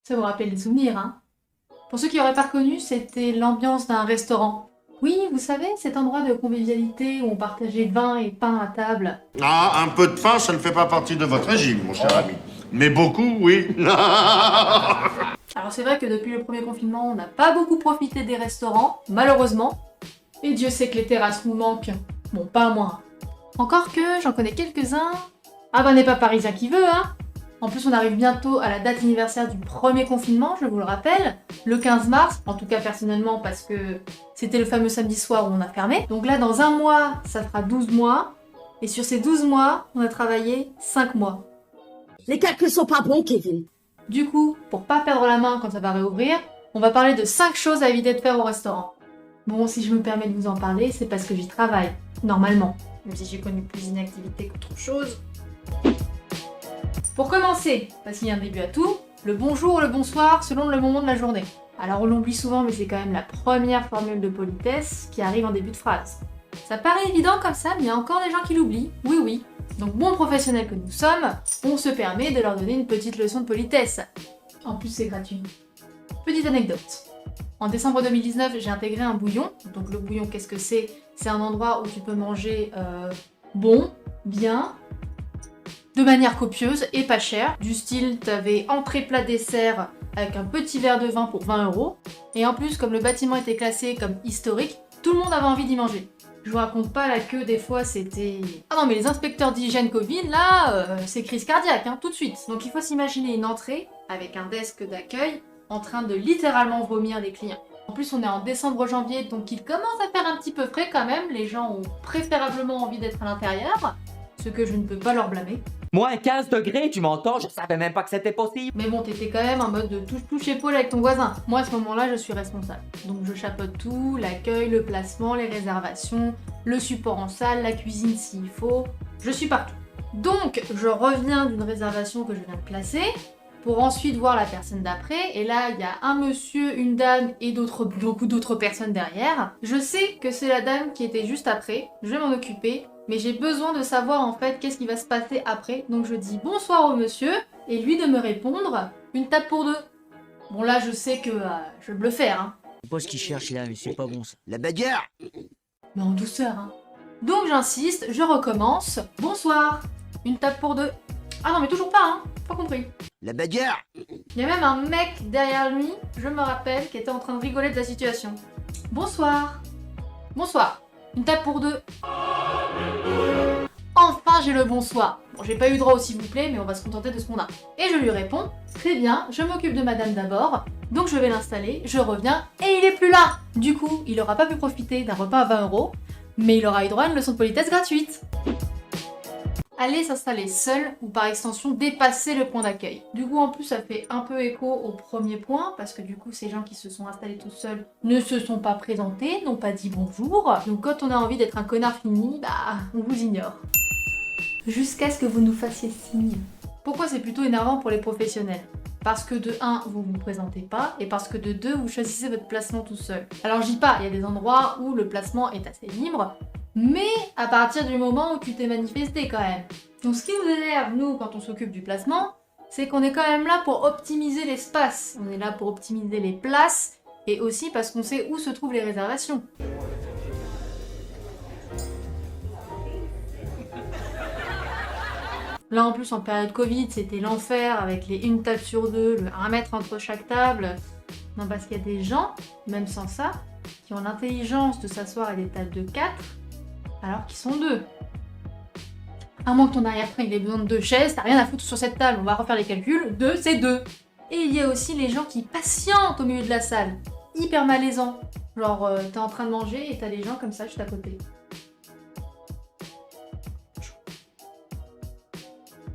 Ça vous rappelle des souvenirs, hein? Pour ceux qui n'auraient pas reconnu, c'était l'ambiance d'un restaurant. Oui, vous savez, cet endroit de convivialité où on partageait vin et pain à table. Ah, un peu de pain, ça ne fait pas partie de votre régime, mon cher ami. Mais beaucoup, oui. Alors c'est vrai que depuis le premier confinement, on n'a pas beaucoup profité des restaurants, malheureusement. Et Dieu sait que les terrasses nous manquent. Bon, pas à moi. Encore que j'en connais quelques-uns. Ah bah n'est pas parisien qui veut, hein. En plus, on arrive bientôt à la date anniversaire du premier confinement, je vous le rappelle, le 15 mars, en tout cas personnellement parce que c'était le fameux samedi soir où on a fermé. Donc là, dans un mois, ça fera 12 mois, et sur ces 12 mois, on a travaillé 5 mois. Les calculs sont pas bons, Kevin. Du coup, pour pas perdre la main quand ça va réouvrir, on va parler de 5 choses à éviter de faire au restaurant. Bon, si je me permets de vous en parler, c'est parce que j'y travaille, normalement, même si j'ai connu plus d'inactivité qu'autre chose. Pour commencer, parce qu'il y a un début à tout, le bonjour ou le bonsoir selon le moment de la journée. Alors on l'oublie souvent, mais c'est quand même la première formule de politesse qui arrive en début de phrase. Ça paraît évident comme ça, mais il y a encore des gens qui l'oublient, oui oui. Donc bon professionnels que nous sommes, on se permet de leur donner une petite leçon de politesse. En plus c'est gratuit. Petite anecdote. En décembre 2019, j'ai intégré un bouillon. Donc le bouillon, qu'est-ce que c'est? C'est un endroit où tu peux manger bon, bien, de manière copieuse et pas chère. Du style, t'avais entrée, plat, dessert avec un petit verre de vin pour 20 €. Et en plus, comme le bâtiment était classé comme historique, tout le monde avait envie d'y manger. Je vous raconte pas la queue, des fois c'était... Ah non mais les inspecteurs d'hygiène Covid, là, c'est crise cardiaque, hein, tout de suite. Donc il faut s'imaginer une entrée avec un desk d'accueil en train de littéralement vomir les clients. En plus on est en décembre-janvier, donc il commence à faire un petit peu frais quand même, les gens ont préférablement envie d'être à l'intérieur, ce que je ne peux pas leur blâmer. Moins 15 degrés, tu m'entends? Je savais même pas que c'était possible. Mais bon, t'étais quand même en mode de touche épaule avec ton voisin. Moi, à ce moment-là, je suis responsable. Donc je chapeaute tout, l'accueil, le placement, les réservations, le support en salle, la cuisine s'il faut. Je suis partout. Donc, je reviens d'une réservation que je viens de placer pour ensuite voir la personne d'après. Et là, il y a un monsieur, une dame et beaucoup d'autres personnes derrière. Je sais que c'est la dame qui était juste après. Je vais m'en occuper. Mais j'ai besoin de savoir en fait qu'est-ce qui va se passer après. Donc je dis bonsoir au monsieur et lui de me répondre une table pour deux. Bon là je sais que je vais le faire hein. Je sais pas ce qu'il cherche là, mais c'est pas bon ça. La bagarre. Mais en douceur hein. Donc j'insiste, je recommence. Bonsoir. Une table pour deux. Ah non mais toujours pas hein. Pas compris. La bagarre. Il y a même un mec derrière lui, je me rappelle, qui était en train de rigoler de la situation. Bonsoir. Bonsoir. Une table pour deux. Enfin, j'ai le bonsoir. Bon, j'ai pas eu droit au s'il vous plaît, mais on va se contenter de ce qu'on a. Et je lui réponds, très bien, je m'occupe de madame d'abord, donc je vais l'installer, je reviens, et il est plus là. Du coup, il aura pas pu profiter d'un repas à 20 €, mais il aura eu droit à une leçon de politesse gratuite. Aller s'installer seul ou par extension dépasser le point d'accueil. Du coup en plus ça fait un peu écho au premier point parce que du coup ces gens qui se sont installés tout seuls ne se sont pas présentés, n'ont pas dit bonjour. Donc quand on a envie d'être un connard fini, bah on vous ignore. Jusqu'à ce que vous nous fassiez signe. Pourquoi c'est plutôt énervant pour les professionnels? Parce que de 1, vous vous présentez pas, et parce que de 2, vous choisissez votre placement tout seul. Alors je dis pas, il y a des endroits où le placement est assez libre, mais à partir du moment où tu t'es manifesté quand même. Donc ce qui nous énerve, nous, quand on s'occupe du placement, c'est qu'on est quand même là pour optimiser l'espace. On est là pour optimiser les places, et aussi parce qu'on sait où se trouvent les réservations. Là en plus en période Covid, c'était l'enfer avec les une table sur deux, le 1 mètre entre chaque table. Non parce qu'il y a des gens, même sans ça, qui ont l'intelligence de s'asseoir à des tables de 4, alors qu'ils sont 2. À moins que ton arrière-train ait besoin de 2 chaises, t'as rien à foutre sur cette table, on va refaire les calculs, 2 c'est 2. Et il y a aussi les gens qui patientent au milieu de la salle, hyper malaisant. Genre t'es en train de manger et t'as les gens comme ça juste à côté.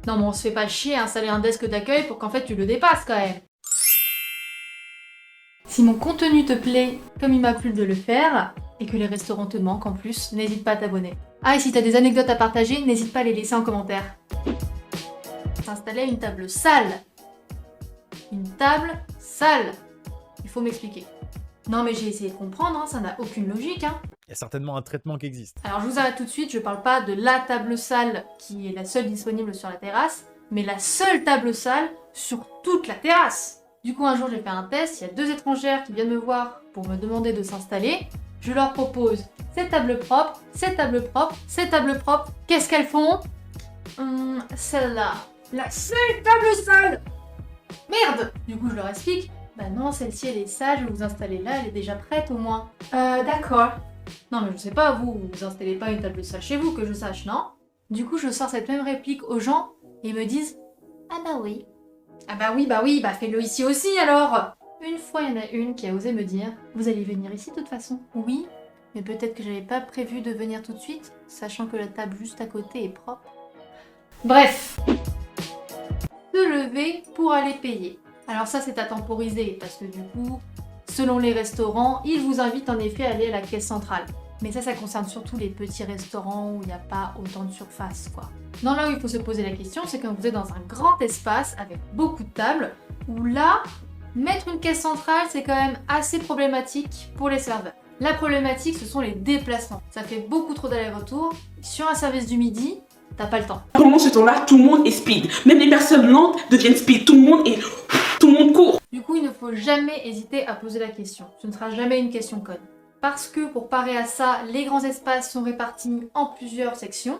Non mais on se fait pas chier à installer un desk d'accueil pour qu'en fait tu le dépasses quand même. Si mon contenu te plaît, comme il m'a plu de le faire, et que les restaurants te manquent en plus, n'hésite pas à t'abonner. Ah et si t'as des anecdotes à partager, n'hésite pas à les laisser en commentaire. S'installer une table sale. Une table sale. Il faut m'expliquer. Non mais j'ai essayé de comprendre, hein, ça n'a aucune logique. Hein. Il y a certainement un traitement qui existe. Alors je vous arrête tout de suite, je parle pas de la table sale qui est la seule disponible sur la terrasse, mais la seule table sale sur toute la terrasse. Du coup, un jour, j'ai fait un test, il y a 2 étrangères qui viennent me voir pour me demander de s'installer. Je leur propose cette table propre, cette table propre, cette table propre. Qu'est-ce qu'elles font? Celle-là. La seule table sale! Merde! Du coup, je leur explique. Bah non, celle-ci, elle est sale, je vais vous installer là, elle est déjà prête au moins. D'accord. Non, mais je sais pas, vous installez pas une table sale chez vous, que je sache, non? Du coup, je sors cette même réplique aux gens et ils me disent ah bah oui. Ah bah oui, fais-le ici aussi alors. Une fois, il y en a une qui a osé me dire vous allez venir ici de toute façon. Oui, mais peut-être que j'avais pas prévu de venir tout de suite, sachant que la table juste à côté est propre. Bref. Se lever pour aller payer. Alors ça, c'est à temporiser parce que du coup, selon les restaurants, ils vous invitent en effet à aller à la caisse centrale. Mais ça concerne surtout les petits restaurants où il n'y a pas autant de surface, quoi. Non, là où il faut se poser la question, c'est quand vous êtes dans un grand espace avec beaucoup de tables, où là, mettre une caisse centrale, c'est quand même assez problématique pour les serveurs. La problématique, ce sont les déplacements. Ça fait beaucoup trop d'allers-retours. Sur un service du midi, t'as pas le temps. Pendant ce temps-là, tout le monde est speed. Même les personnes lentes deviennent speed. Tout le monde court. Du coup, il ne faut jamais hésiter à poser la question. Ce ne sera jamais une question conne. Parce que pour parer à ça, les grands espaces sont répartis en plusieurs sections.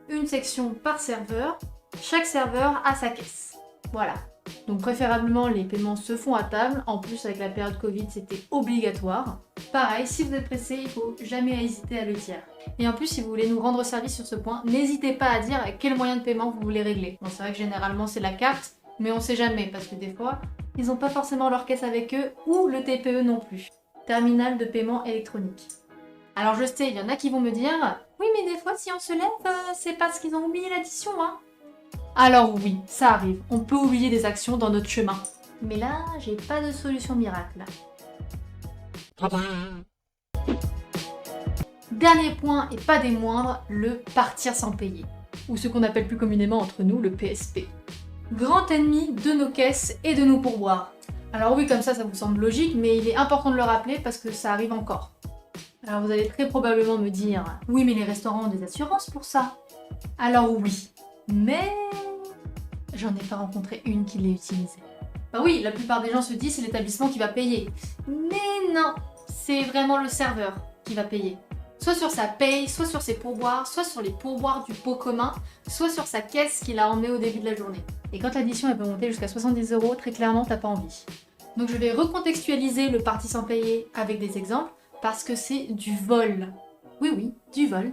Une section par serveur. Chaque serveur a sa caisse. Voilà. Donc préférablement, les paiements se font à table. En plus, avec la période Covid, c'était obligatoire. Pareil, si vous êtes pressé, il faut jamais hésiter à le dire. Et en plus, si vous voulez nous rendre service sur ce point, n'hésitez pas à dire quel moyen de paiement vous voulez régler. Bon, c'est vrai que généralement, c'est la carte, mais on sait jamais, parce que des fois, ils n'ont pas forcément leur caisse avec eux, ou le TPE non plus. Terminal de paiement électronique. Alors je sais, il y en a qui vont me dire « Oui, mais des fois, si on se lève, c'est parce qu'ils ont oublié l'addition, hein !» Alors oui, ça arrive, on peut oublier des actions dans notre chemin. Mais là, j'ai pas de solution miracle. Dernier point, et pas des moindres, le partir sans payer. Ou ce qu'on appelle plus communément entre nous, le PSP. Grand ennemi de nos caisses et de nos pourboires. Alors oui, comme ça vous semble logique, mais il est important de le rappeler parce que ça arrive encore. Alors vous allez très probablement me dire « Oui, mais les restaurants ont des assurances pour ça. » Alors oui, mais j'en ai pas rencontré une qui l'ait utilisée. Bah oui, la plupart des gens se disent c'est l'établissement qui va payer. Mais non, c'est vraiment le serveur qui va payer. Soit sur sa paye, soit sur ses pourboires, soit sur les pourboires du pot commun, soit sur sa caisse qu'il a emmenée au début de la journée. Et quand l'addition elle peut monter jusqu'à 70 €, très clairement t'as pas envie. Donc je vais recontextualiser le parti sans payer avec des exemples, parce que c'est du vol. Oui, du vol.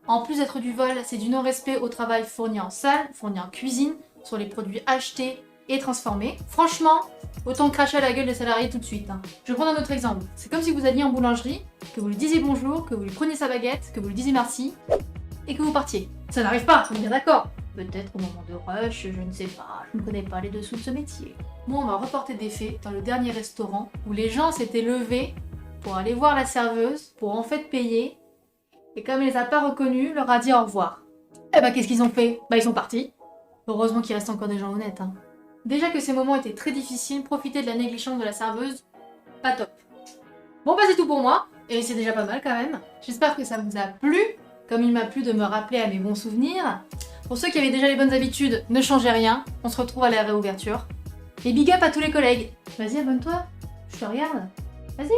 En plus d'être du vol, c'est du non-respect au travail fourni en salle, fourni en cuisine, sur les produits achetés et transformés. Franchement, autant cracher à la gueule des salariés tout de suite. Je vais prendre un autre exemple. C'est comme si vous alliez en boulangerie, que vous lui disiez bonjour, que vous lui preniez sa baguette, que vous lui disiez merci, et que vous partiez. Ça n'arrive pas, on est bien d'accord. Peut-être au moment de rush, je ne sais pas, je ne connais pas les dessous de ce métier. Moi, on m'a reporté des faits dans le dernier restaurant où les gens s'étaient levés pour aller voir la serveuse, pour en fait payer, et comme elle les a pas reconnus, leur a dit au revoir. Eh ben qu'est-ce qu'ils ont fait? Bah ils sont partis. Heureusement qu'il reste encore des gens honnêtes. Déjà que ces moments étaient très difficiles, profiter de la négligence de la serveuse, pas top. Bon bah c'est tout pour moi, et c'est déjà pas mal quand même. J'espère que ça vous a plu, comme il m'a plu de me rappeler à mes bons souvenirs. Pour ceux qui avaient déjà les bonnes habitudes, ne changez rien, on se retrouve à la réouverture. Et big up à tous les collègues. Vas-y, abonne-toi, je te regarde. Vas-y.